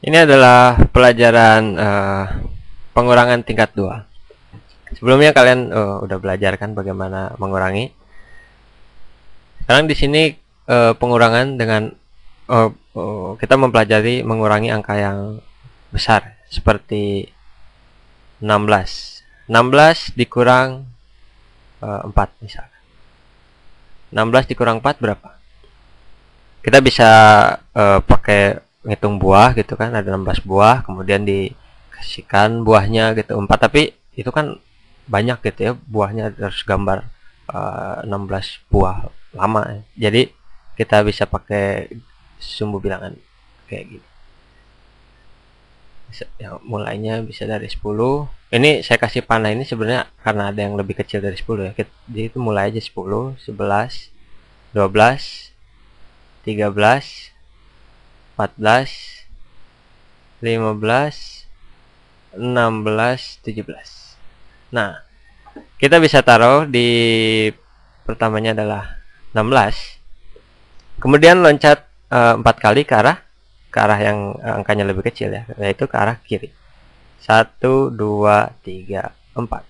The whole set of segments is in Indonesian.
Ini adalah pelajaran pengurangan tingkat 2. Sebelumnya kalian udah belajar kan bagaimana mengurangi. Sekarang di sini pengurangan dengan kita mempelajari mengurangi angka yang besar seperti 16. 16 dikurang 4 misalnya. 16 dikurang 4 berapa? Kita bisa pakai ngitung buah gitu kan, ada 16 buah, kemudian dikasihkan buahnya gitu 4, tapi itu kan banyak gitu ya, buahnya harus gambar 16 buah lama. Jadi kita bisa pakai sumbu bilangan kayak gini. Ya, mulainya bisa dari 10. Ini saya kasih panah ini sebenarnya karena ada yang lebih kecil dari 10 ya. Jadi itu mulai aja 10, 11, 12, 13, 14, 15, 16, 17. Nah, kita bisa taruh di pertamanya adalah 16. Kemudian loncat 4 kali ke arah yang angkanya lebih kecil ya, yaitu ke arah kiri. 1, 2, 3, 4.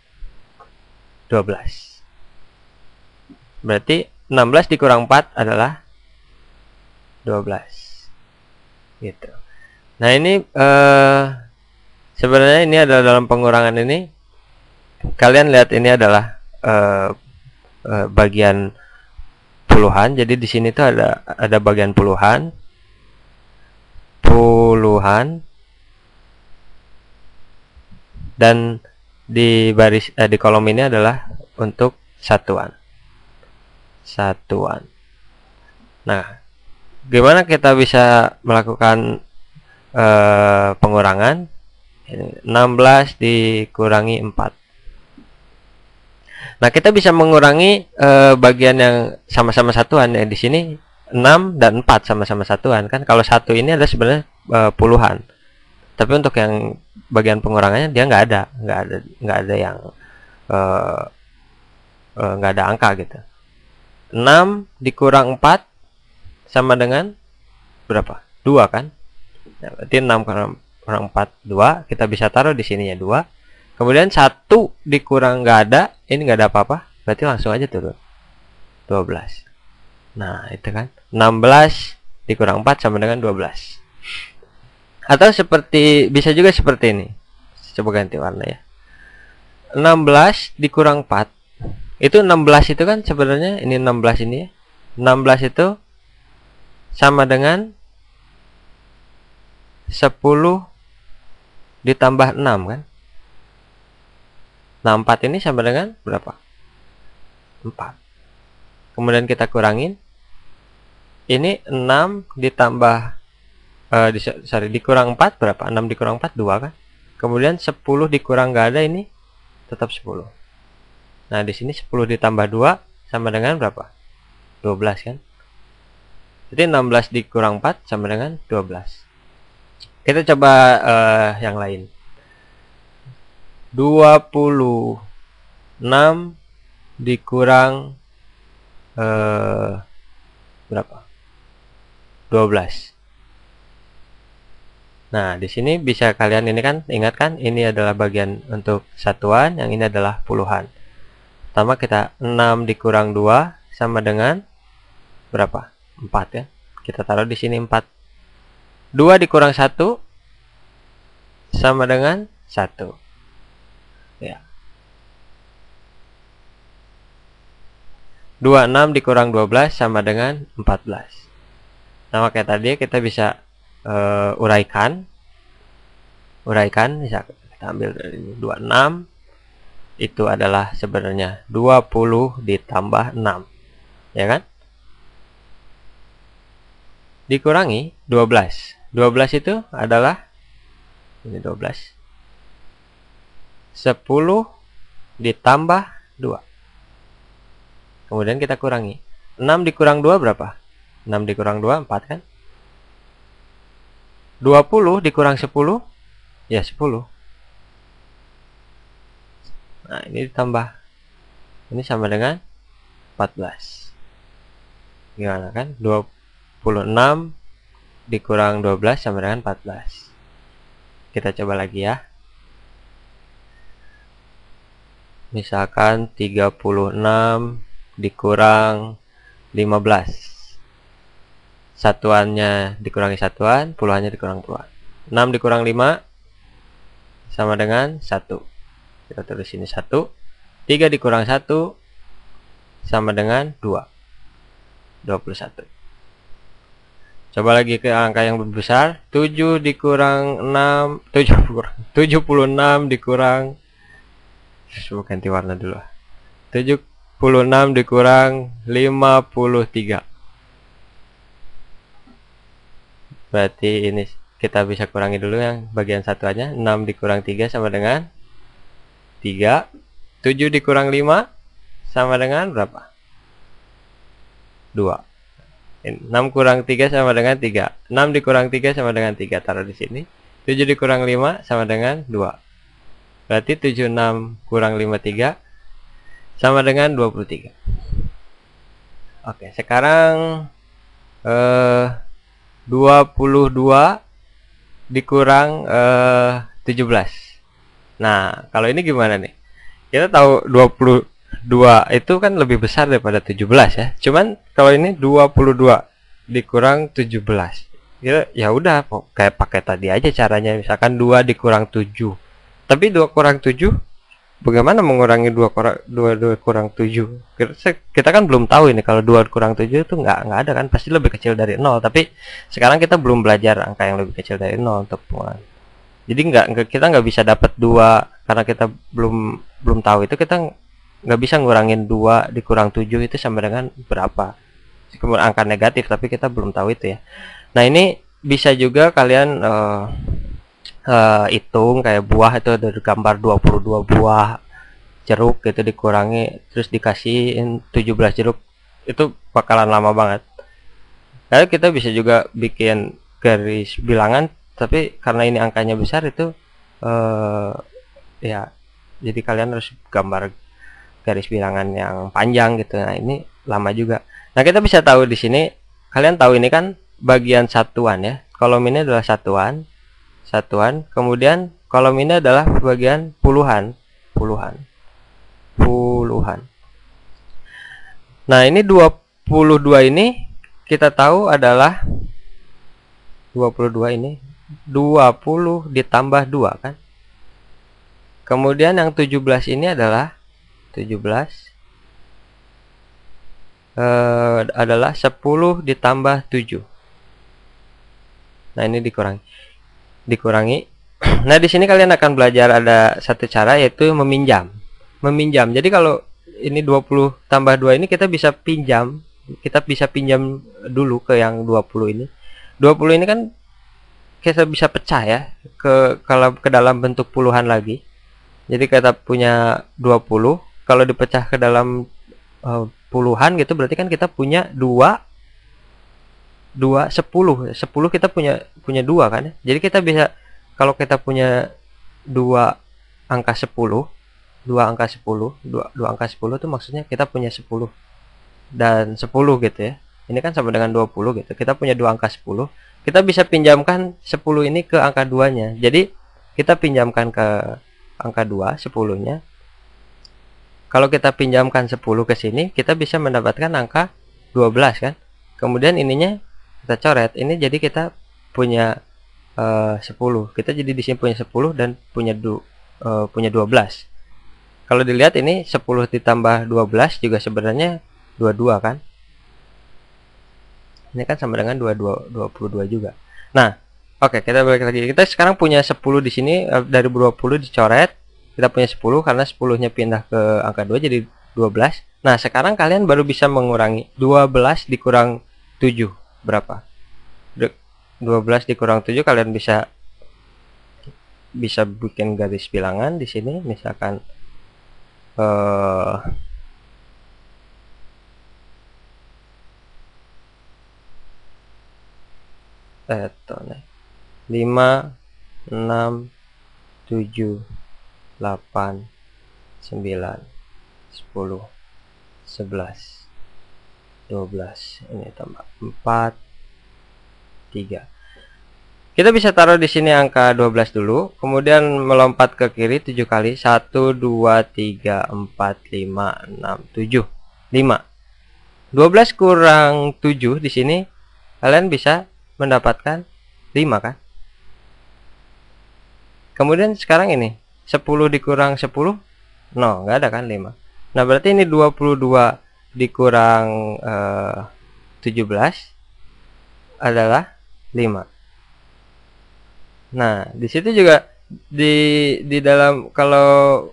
12. Berarti 16 dikurang 4 adalah 12. Gitu. Nah, ini sebenarnya ini adalah dalam pengurangan ini kalian lihat ini adalah bagian puluhan. Jadi di sini tuh ada bagian puluhan, dan di baris di kolom ini adalah untuk satuan. Nah, gimana kita bisa melakukan pengurangan? 16 dikurangi 4. Nah, kita bisa mengurangi bagian yang sama-sama satuan ya. Di sini 6 dan 4 sama-sama satuan kan. Kalau satu ini adalah sebenarnya puluhan. Tapi untuk yang bagian pengurangannya dia nggak ada yang nggak ada angka gitu. 6 dikurang 4 sama dengan berapa? 2 kan? Nah, berarti 6 kurang 4 2, kita bisa taruh di sini ya 2. Kemudian 1 dikurang nggak ada, ini nggak ada apa-apa, berarti langsung aja turun 12. Nah, itu kan 16 dikurang 4 sama dengan 12. Atau bisa juga seperti ini. Coba ganti warna ya. 16 dikurang 4. Itu 16 itu kan sebenarnya ini 16 ini ya. 16 itu sama dengan 10 ditambah 6 kan. Nah, 4 ini sama dengan berapa? 4. Kemudian kita kurangin. Ini 6 ditambah dikurang 4 berapa? 6 dikurang 4 2 kan. Kemudian 10 dikurang nggak ada, ini tetap 10. Nah, di sini 10 ditambah 2 sama dengan berapa? 12 kan. Jadi 16 dikurang 4 sama dengan 12. Kita coba yang lain. 26 dikurang berapa? 12. Nah, di sini bisa kalian ini kan, ingat kan, ini adalah bagian untuk satuan, yang ini adalah puluhan. Pertama kita 6 dikurang 2 sama dengan berapa? 4 ya. Kita taruh di sini 4. 2 dikurang 1 sama dengan 1. Ya. 26 dikurang 12 sama dengan 14. Sama kayak tadi kita bisa uraikan bisa kita ambil dari 26 itu adalah sebenarnya 20 ditambah 6 ya kan, dikurangi 12 itu adalah ini 12, 10 ditambah 2, kemudian kita kurangi 6 dikurang 2 berapa? 6 dikurang 2 4 kan. 20 dikurang 10 ya 10. Nah, ini ditambah, ini sama dengan 14. Gimana kan? 26 dikurang 12 sama dengan 14. Kita coba lagi ya. Misalkan 36 dikurang 15. Satuannya dikurangi satuan, puluhannya dikurang puluhan. 6 dikurang 5 sama dengan 1. Kita tulis ini 1. 3 dikurang 1 sama dengan 2. 21. Coba lagi ke angka yang lebih besar. 7 dikurang 6, 76 dikurang, ganti warna dulu. 76 dikurang 53. Berarti ini kita bisa kurangi dulu yang bagian satuannya. 6 dikurang 3 sama dengan 3. 7 dikurang 5 sama dengan berapa? 2. 6 kurang 3 sama dengan 3. 6 dikurang 3 sama dengan 3. Taruh di sini. 7 dikurang 5 sama dengan 2. Berarti 76 kurang 53 sama dengan 23. Oke, sekarang 22 dikurang 17. Nah, kalau ini gimana nih? Kita tahu 22 itu kan lebih besar daripada 17 ya. Cuman kalau ini 22 dikurang 17. Ya udah kayak pakai tadi aja caranya. Misalkan 2 dikurang 7. Tapi 2 kurang 7 bagaimana mengurangi 2 kurang 7? Kita kan belum tahu ini kalau 2 kurang 7 itu nggak ada kan, pasti lebih kecil dari 0. Tapi sekarang kita belum belajar angka yang lebih kecil dari 0 untuk pengurangan. Jadi kita nggak bisa dapat 2 karena kita belum tahu itu. Kita nggak bisa ngurangin 2 dikurang 7 itu sama dengan berapa. Kemudian angka negatif, tapi kita belum tahu itu ya. Nah, ini bisa juga kalian hitung kayak buah itu ada gambar 22 buah jeruk gitu dikurangi terus dikasihin 17 jeruk, itu bakalan lama banget. Lalu kita bisa juga bikin garis bilangan, tapi karena ini angkanya besar itu ya jadi kalian harus gambar garis bilangan yang panjang gitu. Nah, ini lama juga. Nah, kita bisa tahu di sini, kalian tahu ini kan bagian satuan ya. Kolom ini adalah satuan. Kemudian kolom ini adalah bagian puluhan. Nah, ini 22 ini kita tahu adalah 22 ini 20 ditambah 2 kan. Kemudian yang 17 ini adalah 17 adalah 10 ditambah 7. Nah, ini dikurangi. Nah, di sini kalian akan belajar ada satu cara, yaitu meminjam. Jadi kalau ini 20 tambah 2 ini kita bisa pinjam dulu ke yang 20 ini. 20 ini kan kita bisa pecah ya kalau ke dalam bentuk puluhan lagi. Jadi kita punya 20, kalau dipecah ke dalam puluhan gitu berarti kan kita punya 10 kita punya 2 kan ya. Jadi kita bisa, kalau kita punya 2 angka 10 2 angka 10 itu maksudnya kita punya 10 dan 10 gitu ya. Ini kan sama dengan 20 gitu. Kita punya 2 angka 10, kita bisa pinjamkan 10 ini ke angka 2 nya. Jadi kita pinjamkan ke angka 2 10 nya. Kalau kita pinjamkan 10 ke sini, kita bisa mendapatkan angka 12 kan. Kemudian ininya kita coret, ini jadi kita punya 10. Kita jadi di sini punya 10 dan punya 12. Kalau dilihat ini 10 ditambah 12 juga sebenarnya 22 kan. Ini kan sama dengan 22 juga. Nah, oke, kita balik lagi. Kita sekarang punya 10 di sini, dari 20 dicoret. Kita punya 10 karena 10-nya pindah ke angka 2 jadi 12. Nah, sekarang kalian baru bisa mengurangi 12 dikurang 7 berapa? 12 dikurang 7 kalian bisa bikin garis bilangan di sini, misalkan nih 5 6 7 8 9 10 11 12, ini tambah 4 3. Kita bisa taruh di sini angka 12 dulu, kemudian melompat ke kiri 7 kali. 1 2 3 4 5 6 7 5. 12 kurang 7 di sini kalian bisa mendapatkan 5 kan? Kemudian sekarang ini 10 dikurang 10, no, nggak ada kan 5. Nah, berarti ini 22 dikurang 17 adalah 5. Nah, di situ juga di dalam kalau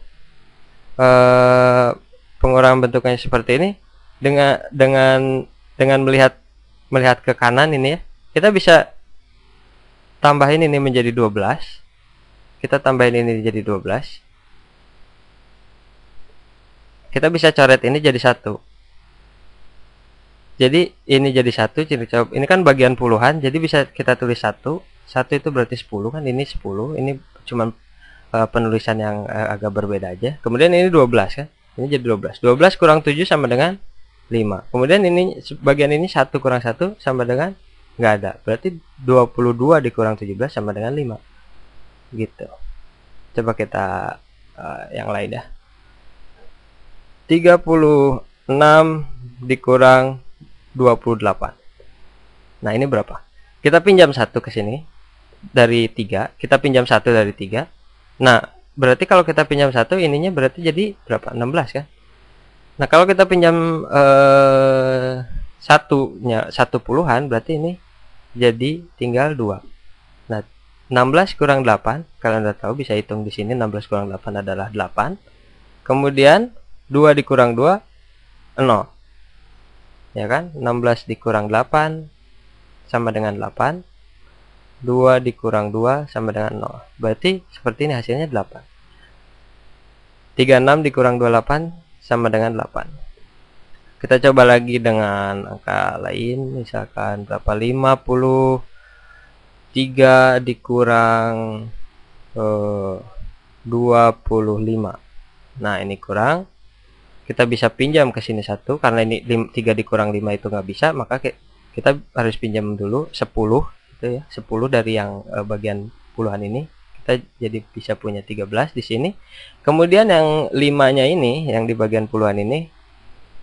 pengurangan bentuknya seperti ini, dengan melihat ke kanan ini ya, kita bisa tambahin ini menjadi 12. Kita tambahin ini jadi 12. Kita bisa coret ini jadi 1. Jadi ini jadi 1, ini kan bagian puluhan, jadi bisa kita tulis 1. 1 itu berarti 10 kan, ini 10, ini cuman penulisan yang agak berbeda aja. Kemudian ini 12 kan, ini jadi 12. 12 kurang 7 sama dengan 5. Kemudian ini bagian ini 1 kurang 1 sama dengan nggak ada. Berarti 22 dikurang 17 sama dengan 5. Gitu. Coba kita yang lain ya. 36 dikurang 28. Nah, ini berapa? Kita pinjam 1 ke sini dari 3, kita pinjam 1 dari 3. Nah, berarti kalau kita pinjam 1, ininya berarti jadi berapa? 16 kan? Nah, kalau kita pinjam satu puluhan, berarti ini jadi tinggal 2. Nah, 16 kurang 8, kalian udah tahu, bisa hitung di sini. 16 kurang 8 adalah 8. Kemudian 2 dikurang 2, 0. Ya kan? 16 dikurang 8 sama dengan 8. 2 dikurang 2 sama dengan 0. Berarti seperti ini hasilnya 8. 36 dikurang 28 sama dengan 8. Kita coba lagi dengan angka lain, misalkan berapa? 53 dikurang 25. Nah, ini kurang. Kita bisa pinjam ke sini 1, karena ini 3 dikurang 5 itu nggak bisa, maka kita harus pinjam dulu 10 gitu ya. 10 dari yang bagian puluhan ini, kita jadi bisa punya 13 di sini. Kemudian yang 5-nya ini, yang di bagian puluhan ini,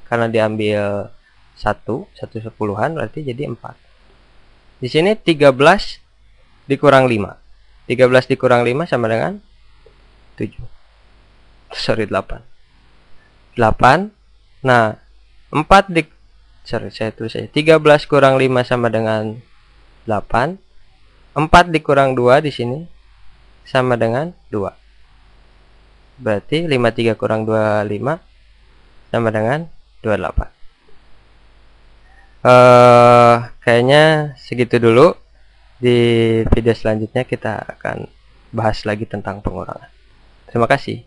karena diambil 1 sepuluhan, berarti jadi 4. Di sini 13 dikurang 5. 13 dikurang 5 sama dengan 7. Sorry, 8. 8. Nah, 13 kurang 5 sama dengan 8. 4 dikurang 2 di sini sama dengan 2. Berarti 53 kurang 25 sama dengan 28. Kayaknya segitu dulu. Di video selanjutnya kita akan bahas lagi tentang pengurangan. Terima kasih.